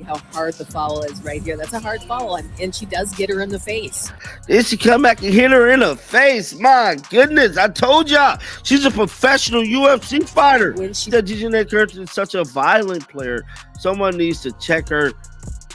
How hard the foul is right here. That's a hard foul, and she does get her in the face. Then she come back and hit her in the face. My goodness, I told y'all, she's a professional UFC fighter. When she That Djonai Carrington is such a violent player. Someone needs to check her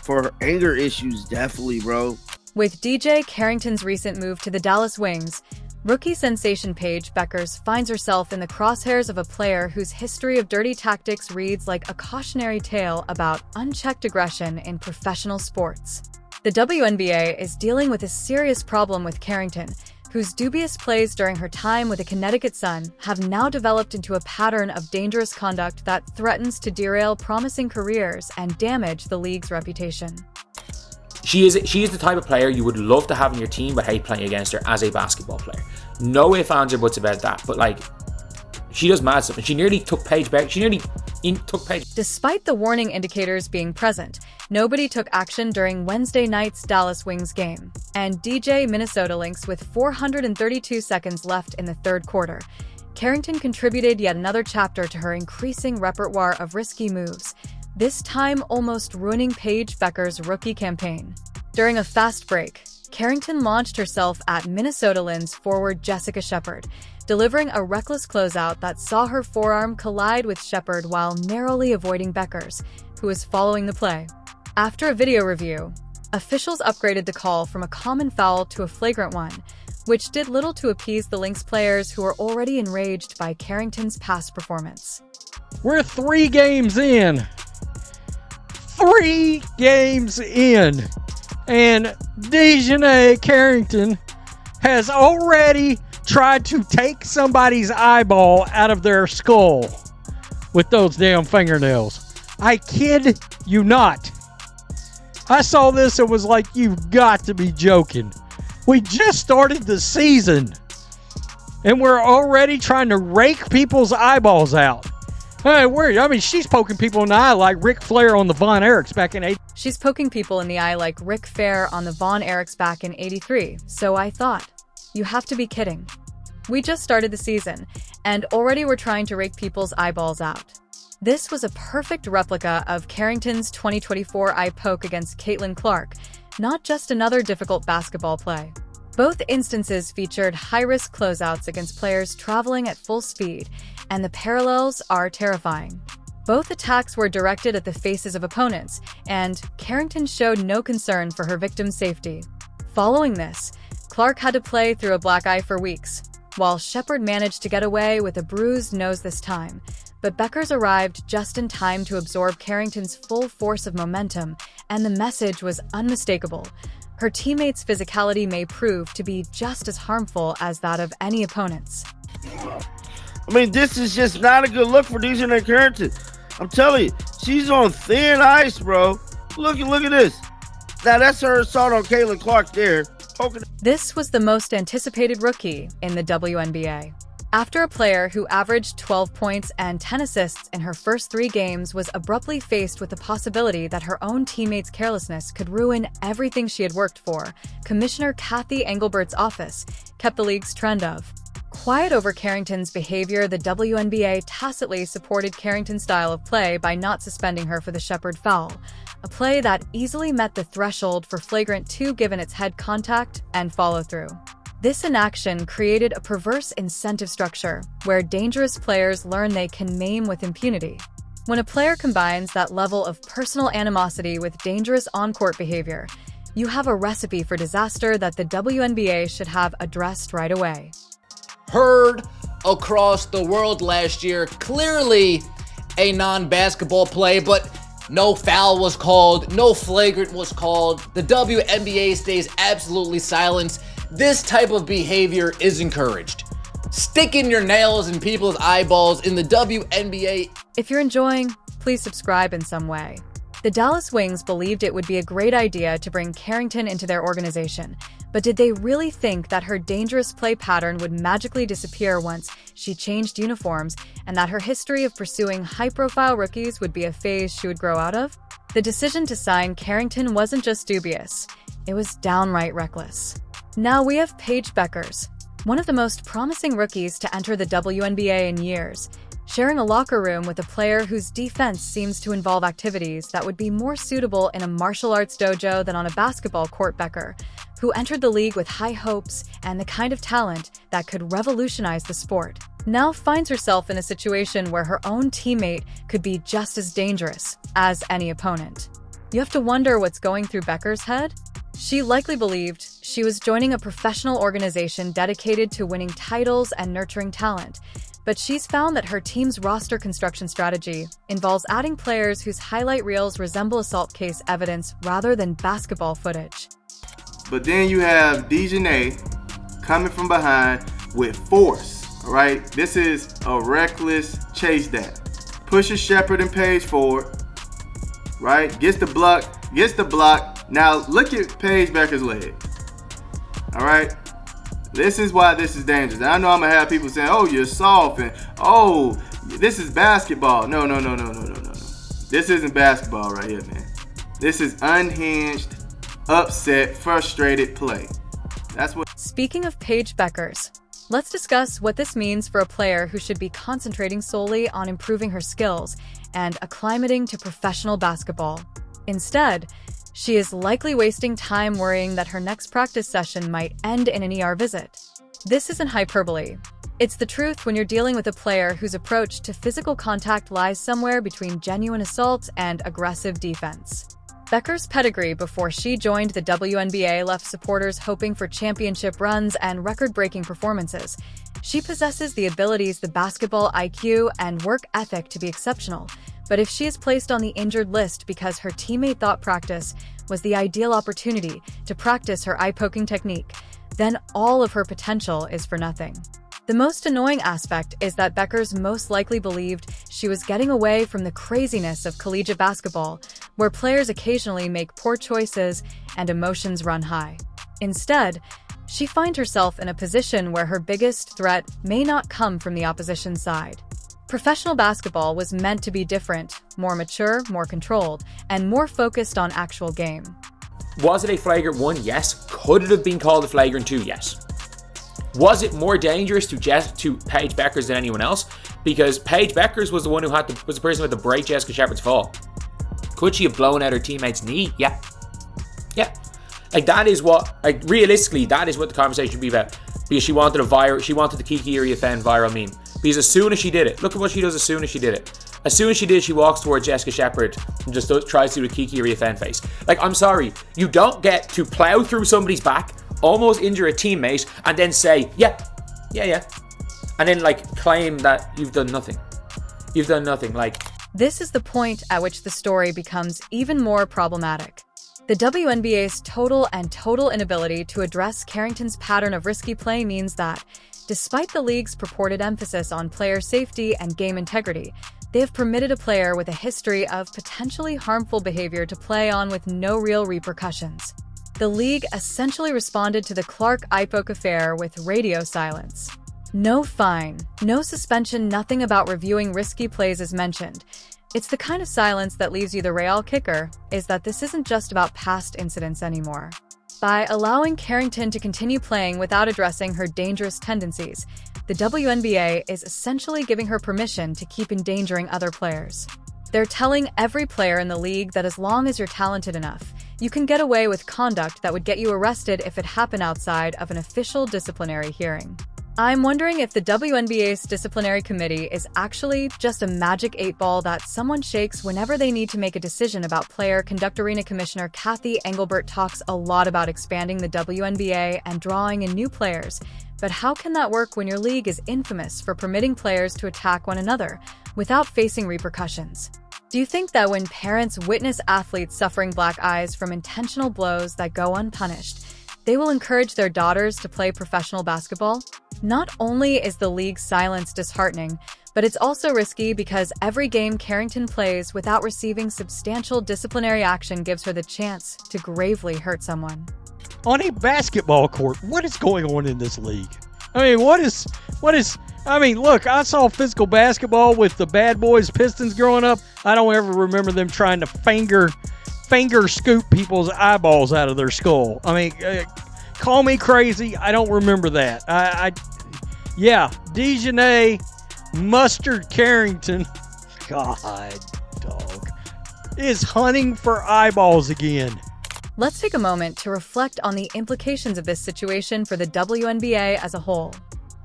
for her anger issues, definitely, bro. With DJ Carrington's recent move to the Dallas Wings, rookie sensation Paige Beckers finds herself in the crosshairs of a player whose history of dirty tactics reads like a cautionary tale about unchecked aggression in professional sports. The WNBA is dealing with a serious problem with Carrington, whose dubious plays during her time with the Connecticut Sun have now developed into a pattern of dangerous conduct that threatens to derail promising careers and damage the league's reputation. She is the type of player you would love to have in your team but hate playing against her as a basketball player. No ifs, ands, or buts about that. But like, she does mad stuff, and she nearly took Paige Beckers. She nearly took Paige. Despite the warning indicators being present, nobody took action during Wednesday night's Dallas Wings game, and DJ Minnesota Lynx with 432 seconds left in the third quarter. Carrington contributed yet another chapter to her increasing repertoire of risky moves, this time almost ruining Paige Beckers' rookie campaign. During a fast break, Carrington launched herself at Minnesota Lynx forward Jessica Shepard, delivering a reckless closeout that saw her forearm collide with Shepard while narrowly avoiding Beckers, who was following the play. After a video review, officials upgraded the call from a common foul to a flagrant one, which did little to appease the Lynx players who were already enraged by Carrington's past performance. We're 3 games in. 3 games in. And Djonai Carrington has already tried to take somebody's eyeball out of their skull with those damn fingernails. I kid you not. I saw this and was like, you've got to be joking. We just started the season and we're already trying to rake people's eyeballs out. Hey, she's poking people in the eye like Ric Flair on the Von Erichs back in 80. She's poking people in the eye like Ric Flair on the Von Erichs back in 83, so I thought, you have to be kidding. We just started the season, and already we're trying to rake people's eyeballs out. This was a perfect replica of Carrington's 2024 eye poke against Caitlin Clark, not just another difficult basketball play. Both instances featured high-risk closeouts against players traveling at full speed, and the parallels are terrifying. Both attacks were directed at the faces of opponents, and Carrington showed no concern for her victim's safety. Following this, Clark had to play through a black eye for weeks, while Shepard managed to get away with a bruised nose this time. But Beckers arrived just in time to absorb Carrington's full force of momentum, and the message was unmistakable. Her teammates' physicality may prove to be just as harmful as that of any opponents. I mean, this is just not a good look for Djonai Carrington. I'm telling you, she's on thin ice, bro. Look at this. Now, that's her assault on Caitlin Clark there. This was the most anticipated rookie in the WNBA. After a player who averaged 12 points and 10 assists in her first 3 games was abruptly faced with the possibility that her own teammates' carelessness could ruin everything she had worked for, Commissioner Kathy Engelbert's office kept the league's trend of quiet over Carrington's behavior. The WNBA tacitly supported Carrington's style of play by not suspending her for the Shepard foul, a play that easily met the threshold for flagrant 2 given its head contact and follow-through. This inaction created a perverse incentive structure where dangerous players learn they can maim with impunity. When a player combines that level of personal animosity with dangerous on-court behavior, you have a recipe for disaster that the WNBA should have addressed right away. Heard across the world last year, clearly a non-basketball play, but no foul was called, no flagrant was called. The WNBA stays absolutely silent. This type of behavior is encouraged. Sticking your nails in people's eyeballs in the WNBA. If you're enjoying, please subscribe in some way. The Dallas Wings believed it would be a great idea to bring Carrington into their organization, but did they really think that her dangerous play pattern would magically disappear once she changed uniforms, and that her history of pursuing high-profile rookies would be a phase she would grow out of? The decision to sign Carrington wasn't just dubious, it was downright reckless. Now we have Paige Beckers, one of the most promising rookies to enter the WNBA in years. sharing a locker room with a player whose defense seems to involve activities that would be more suitable in a martial arts dojo than on a basketball court. Becker, who entered the league with high hopes and the kind of talent that could revolutionize the sport, now finds herself in a situation where her own teammate could be just as dangerous as any opponent. You have to wonder what's going through Becker's head? She likely believed she was joining a professional organization dedicated to winning titles and nurturing talent, but she's found that her team's roster construction strategy involves adding players whose highlight reels resemble assault case evidence rather than basketball footage. But then you have Djonai coming from behind with force, all right? This is a reckless chase that. Pushes Shepherd and Paige forward, right? Gets the block. Now look at Paige Beckers' leg, all right? This is why this is dangerous. And I know I'm going to have people saying, oh, you're soft, and oh, this is basketball. No. This isn't basketball right here, man. This is unhinged, upset, frustrated play. That's what. Speaking of Paige Beckers, let's discuss what this means for a player who should be concentrating solely on improving her skills and acclimating to professional basketball. Instead, she is likely wasting time worrying that her next practice session might end in an ER visit. This isn't hyperbole. It's the truth when you're dealing with a player whose approach to physical contact lies somewhere between genuine assault and aggressive defense. Becker's pedigree before she joined the WNBA left supporters hoping for championship runs and record-breaking performances. She possesses the abilities, the basketball IQ, and work ethic to be exceptional. But if she is placed on the injured list because her teammate thought practice was the ideal opportunity to practice her eye-poking technique, then all of her potential is for nothing. The most annoying aspect is that Beckers most likely believed she was getting away from the craziness of collegiate basketball, where players occasionally make poor choices and emotions run high. Instead, she finds herself in a position where her biggest threat may not come from the opposition side. Professional basketball was meant to be different, more mature, more controlled, and more focused on actual game. Was it a flagrant 1? Yes. Could it have been called a flagrant 2? Yes. Was it more dangerous to Paige Beckers than anyone else? Because Paige Beckers was the one who was the person with the break Jessica Shepard's fall. Could she have blown out her teammate's knee? Yeah. Like that is what, realistically, that is what the conversation should be about. Because she wanted the Kiki Iriafen viral meme. Because as soon as she did it, look at what she does as soon as she did it. As soon as she did it, she walks towards Jessica Shepard and just tries to do the Kiki Iriafen face. Like, I'm sorry, you don't get to plow through somebody's back, almost injure a teammate, and then say, yeah. And then, claim that you've done nothing. You've done nothing, This is the point at which the story becomes even more problematic. The WNBA's total inability to address Carrington's pattern of risky play means that, despite the league's purported emphasis on player safety and game integrity, they have permitted a player with a history of potentially harmful behavior to play on with no real repercussions. The league essentially responded to the Clark Ipoke affair with radio silence. No fine, no suspension, nothing about reviewing risky plays is mentioned. It's the kind of silence that leaves you the real kicker, is that this isn't just about past incidents anymore. By allowing Carrington to continue playing without addressing her dangerous tendencies, the WNBA is essentially giving her permission to keep endangering other players. They're telling every player in the league that as long as you're talented enough, you can get away with conduct that would get you arrested if it happened outside of an official disciplinary hearing. I'm wondering if the WNBA's disciplinary committee is actually just a magic 8-ball that someone shakes whenever they need to make a decision about player conduct. Arena Commissioner Kathy Engelbert talks a lot about expanding the WNBA and drawing in new players, but how can that work when your league is infamous for permitting players to attack one another without facing repercussions? Do you think that when parents witness athletes suffering black eyes from intentional blows that go unpunished, they will encourage their daughters to play professional basketball? Not only is the league's silence disheartening, but it's also risky because every game Carrington plays without receiving substantial disciplinary action gives her the chance to gravely hurt someone. On a basketball court, what is going on in this league? I mean, look, I saw physical basketball with the Bad Boys Pistons growing up. I don't ever remember them trying to finger scoop people's eyeballs out of their skull. I mean, call me crazy. I don't remember that. Djonai Mustard Carrington, God, dog, is hunting for eyeballs again. Let's take a moment to reflect on the implications of this situation for the WNBA as a whole.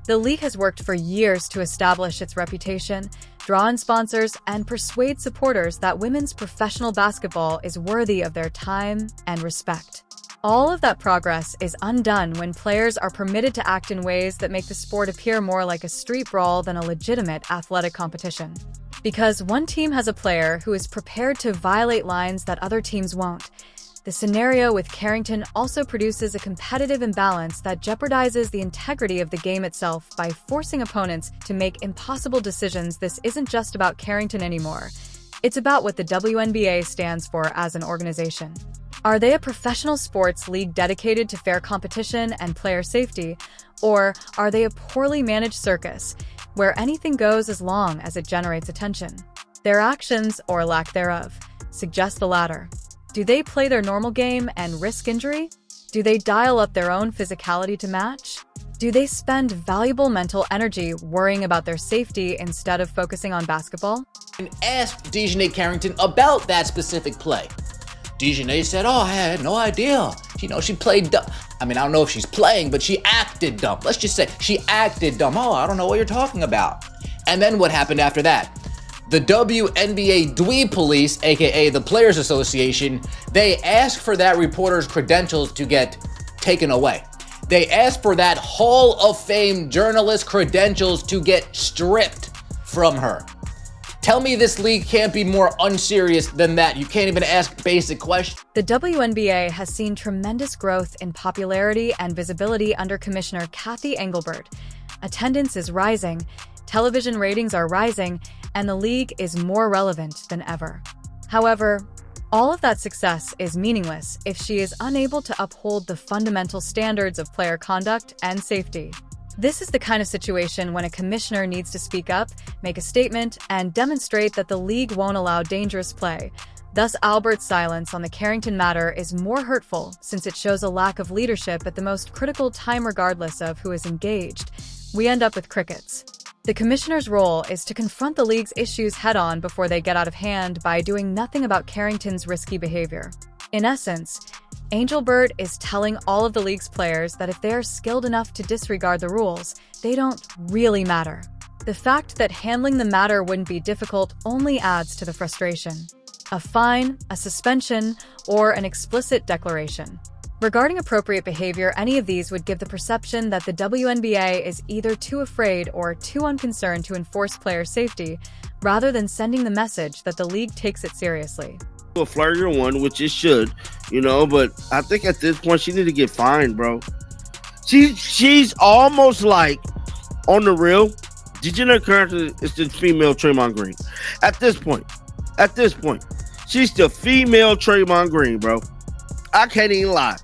The league has worked for years to establish its reputation, draw in sponsors, and persuade supporters that women's professional basketball is worthy of their time and respect. All of that progress is undone when players are permitted to act in ways that make the sport appear more like a street brawl than a legitimate athletic competition. Because one team has a player who is prepared to violate lines that other teams won't. The scenario with Carrington also produces a competitive imbalance that jeopardizes the integrity of the game itself by forcing opponents to make impossible decisions. This isn't just about Carrington anymore. It's about what the WNBA stands for as an organization. Are they a professional sports league dedicated to fair competition and player safety, or are they a poorly managed circus where anything goes as long as it generates attention? Their actions, or lack thereof, suggest the latter. Do they play their normal game and risk injury? Do they dial up their own physicality to match? Do they spend valuable mental energy worrying about their safety instead of focusing on basketball? And asked Djonai Carrington about that specific play. Djonai said, "Oh, I had no idea. She played dumb." I mean, I don't know if she's playing, but she acted dumb. Let's just say she acted dumb. "Oh, I don't know what you're talking about." And then what happened after that? The WNBA Dweeb Police, aka the Players Association, they asked for that reporter's credentials to get taken away. They asked for that Hall of Fame journalist credentials to get stripped from her. Tell me this league can't be more unserious than that. You can't even ask basic questions. The WNBA has seen tremendous growth in popularity and visibility under Commissioner Kathy Engelbert. Attendance is rising, television ratings are rising, and the league is more relevant than ever. However, all of that success is meaningless if she is unable to uphold the fundamental standards of player conduct and safety. This is the kind of situation when a commissioner needs to speak up, make a statement, and demonstrate that the league won't allow dangerous play. Thus, Albert's silence on the Carrington matter is more hurtful since it shows a lack of leadership at the most critical time regardless of who is engaged. We end up with crickets. The commissioner's role is to confront the league's issues head-on before they get out of hand by doing nothing about Carrington's risky behavior. In essence, Engelbert is telling all of the league's players that if they are skilled enough to disregard the rules, they don't really matter. The fact that handling the matter wouldn't be difficult only adds to the frustration. A fine, a suspension, or an explicit declaration. Regarding appropriate behavior, any of these would give the perception that the WNBA is either too afraid or too unconcerned to enforce player safety, rather than sending the message that the league takes it seriously. A flirtier one, which it should, but I think at this point she need to get fined, bro. She's almost like, on the real, Djonai Carrington is the female Draymond Green. At this point, she's the female Draymond Green, bro. I can't even lie.